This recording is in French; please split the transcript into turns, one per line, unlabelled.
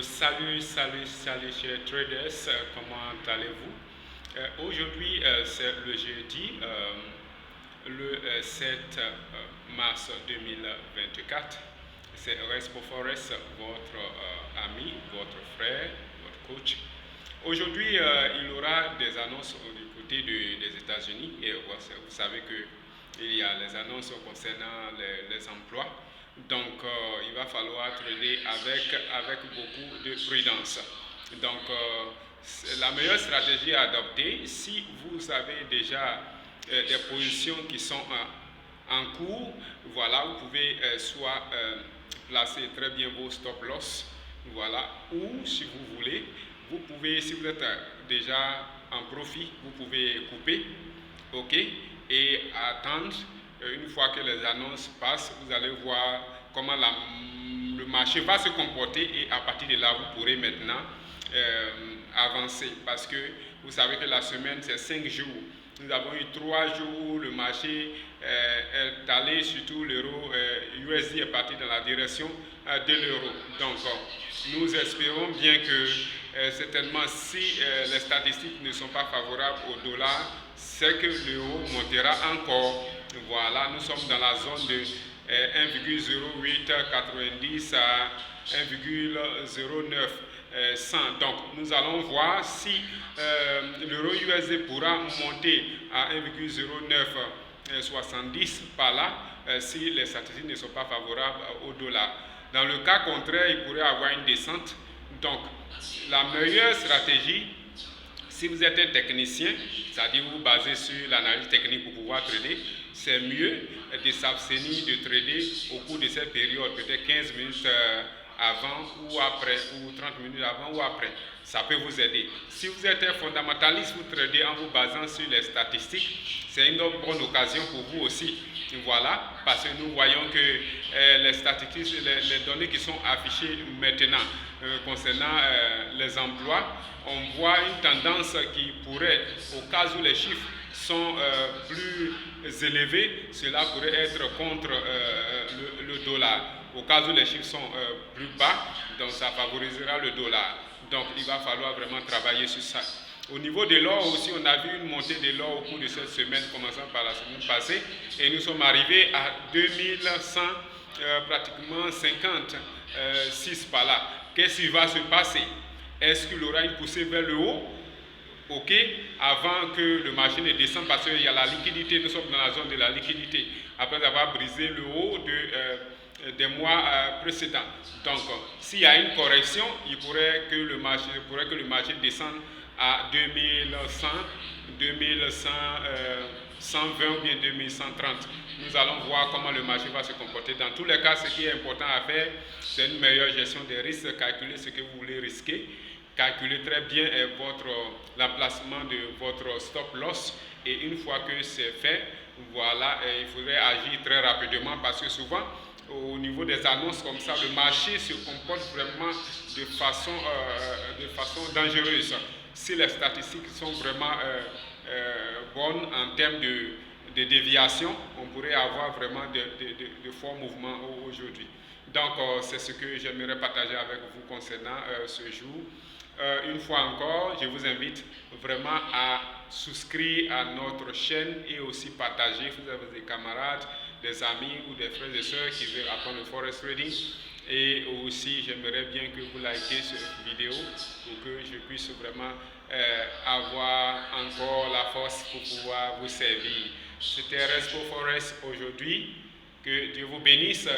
Salut chers traders, comment allez-vous? Aujourd'hui c'est le jeudi, le 7 mars 2024. C'est Respo Forex, votre ami, votre frère, votre coach. Aujourd'hui il y aura des annonces du côté des États-Unis et vous savez qu'il y a les annonces concernant les emplois. Donc, il va falloir trader avec beaucoup de prudence. Donc, la meilleure stratégie à adopter, si vous avez déjà des positions qui sont en cours, voilà, vous pouvez soit placer très bien vos stop loss, voilà, ou si vous voulez, vous pouvez, si vous êtes déjà en profit, vous pouvez couper, ok, et attendre. Une fois que les annonces passent, vous allez voir comment le marché va se comporter et à partir de là, vous pourrez maintenant avancer. Parce que vous savez que la semaine, c'est 5 jours. Nous avons eu 3 jours où le marché est allé, surtout l'euro USD est parti dans la direction de l'euro. Donc, nous espérons bien que certainement si les statistiques ne sont pas favorables au dollar, c'est que l'euro montera encore. Voilà, nous sommes dans la zone de 1,0890 à 1,09 100. Donc, nous allons voir si l'euro USD pourra monter à 1,0970 par là, si les statistiques ne sont pas favorables au dollar. Dans le cas contraire, il pourrait y avoir une descente. Donc, la meilleure stratégie, si vous êtes un technicien, c'est-à-dire vous vous basez sur l'analyse technique pour pouvoir trader, c'est mieux de s'abstenir de trader au cours de cette période, peut-être 15 minutes avant ou après, ou 30 minutes avant ou après. Ça peut vous aider. Si vous êtes un fondamentaliste, vous tradez en vous basant sur les statistiques, c'est une bonne occasion pour vous aussi. Voilà, parce que nous voyons que les statistiques, les données qui sont affichées maintenant concernant les emplois, on voit une tendance qui pourrait, au cas où les chiffres sont plus élevés, cela pourrait être contre le dollar. Au cas où les chiffres sont plus bas, donc ça favorisera le dollar. Donc il va falloir vraiment travailler sur ça. Au niveau de l'or aussi, on a vu une montée de l'or au cours de cette semaine, commençant par la semaine passée, et nous sommes arrivés à 2100, pratiquement 56 par là. Qu'est-ce qui va se passer? Est-ce qu'il y aura une poussée vers le haut? Ok, avant que le marché ne descende, parce qu'il y a la liquidité, nous sommes dans la zone de la liquidité, après avoir brisé le haut des mois précédents. Donc, s'il y a une correction, il pourrait que le marché descende à 2100, 2120 ou bien 2130. Nous allons voir comment le marché va se comporter. Dans tous les cas, ce qui est important à faire, c'est une meilleure gestion des risques, calculer ce que vous voulez risquer, calculez très bien l'emplacement de votre stop loss, et une fois que c'est fait, voilà, il faudrait agir très rapidement parce que souvent, au niveau des annonces comme ça, le marché se comporte vraiment de façon dangereuse. Si les statistiques sont vraiment bonnes en termes de déviation, on pourrait avoir vraiment de forts mouvements aujourd'hui. Donc, c'est ce que j'aimerais partager avec vous concernant ce jour. Une fois encore, je vous invite vraiment à souscrire à notre chaîne et aussi partager. Vous avez des camarades, des amis ou des frères et sœurs qui veulent apprendre le forex trading. Et aussi, j'aimerais bien que vous likez cette vidéo pour que je puisse vraiment avoir encore la force pour pouvoir vous servir. C'était Respo Forex aujourd'hui. Que Dieu vous bénisse.